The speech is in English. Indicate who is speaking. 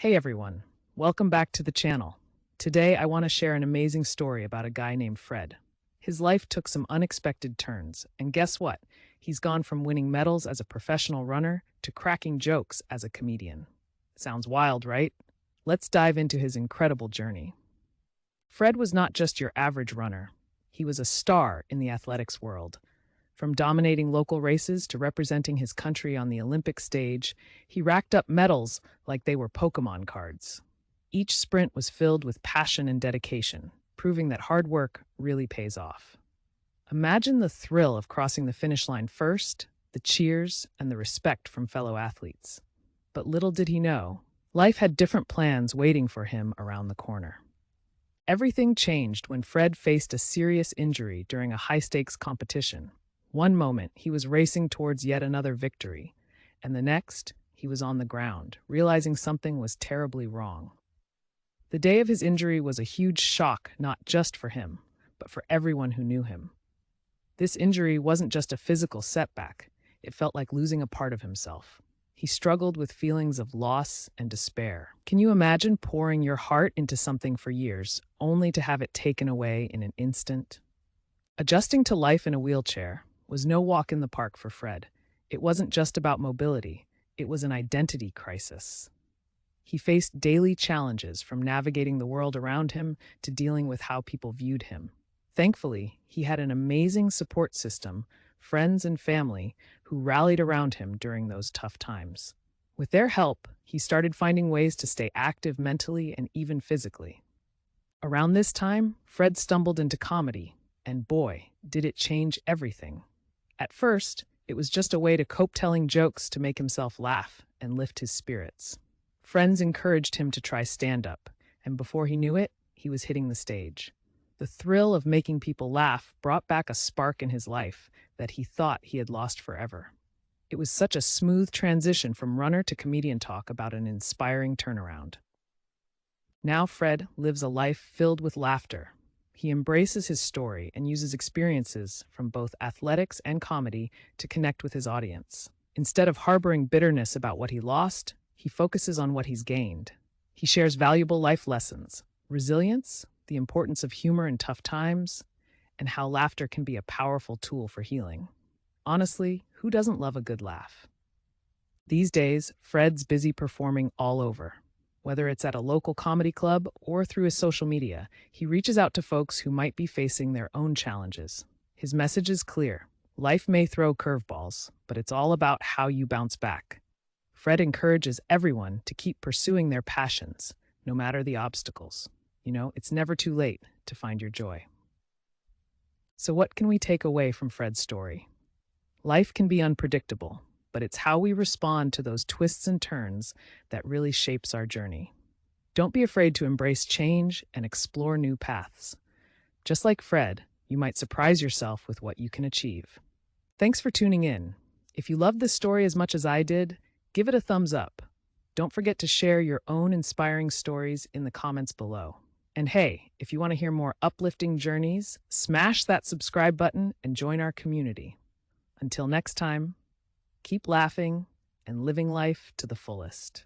Speaker 1: Hey everyone, welcome back to the channel. Today I want to share an amazing story about a guy named Fred. His life took some unexpected turns, and guess what? He's gone from winning medals as a professional runner to cracking jokes as a comedian. Sounds wild, right? Let's dive into his incredible journey. Fred was not just your average runner. He was a star in the athletics world. From dominating local races to representing his country on the Olympic stage, he racked up medals like they were Pokemon cards. Each sprint was filled with passion and dedication, proving that hard work really pays off. Imagine the thrill of crossing the finish line first, the cheers, and the respect from fellow athletes. But little did he know, life had different plans waiting for him around the corner. Everything changed when Fred faced a serious injury during a high-stakes competition. One moment, he was racing towards yet another victory, and the next, he was on the ground, realizing something was terribly wrong. The day of his injury was a huge shock, not just for him, but for everyone who knew him. This injury wasn't just a physical setback, it felt like losing a part of himself. He struggled with feelings of loss and despair. Can you imagine pouring your heart into something for years, only to have it taken away in an instant? Adjusting to life in a wheelchair was no walk in the park for Fred. It wasn't just about mobility, it was an identity crisis. He faced daily challenges, from navigating the world around him to dealing with how people viewed him. Thankfully, he had an amazing support system, friends and family, who rallied around him during those tough times. With their help, he started finding ways to stay active mentally and even physically. Around this time, Fred stumbled into comedy, and boy, did it change everything. At first, it was just a way to cope, telling jokes to make himself laugh and lift his spirits. Friends encouraged him to try stand-up, and before he knew it, he was hitting the stage. The thrill of making people laugh brought back a spark in his life that he thought he had lost forever. It was such a smooth transition from runner to comedian. Talk about an inspiring turnaround. Now Fred lives a life filled with laughter. He embraces his story and uses experiences from both athletics and comedy to connect with his audience. Instead of harboring bitterness about what he lost, he focuses on what he's gained. He shares valuable life lessons: resilience, the importance of humor in tough times, and how laughter can be a powerful tool for healing. Honestly, who doesn't love a good laugh? These days, Fred's busy performing all over. Whether it's at a local comedy club or through his social media, he reaches out to folks who might be facing their own challenges. His message is clear: life may throw curveballs, but it's all about how you bounce back. Fred encourages everyone to keep pursuing their passions, no matter the obstacles. It's never too late to find your joy. So what can we take away from Fred's story? Life can be unpredictable, but it's how we respond to those twists and turns that really shapes our journey. Don't be afraid to embrace change and explore new paths. Just like Fred, you might surprise yourself with what you can achieve. Thanks for tuning in. If you loved this story as much as I did, give it a thumbs up. Don't forget to share your own inspiring stories in the comments below. And hey, if you want to hear more uplifting journeys, smash that subscribe button and join our community. Until next time, keep laughing and living life to the fullest.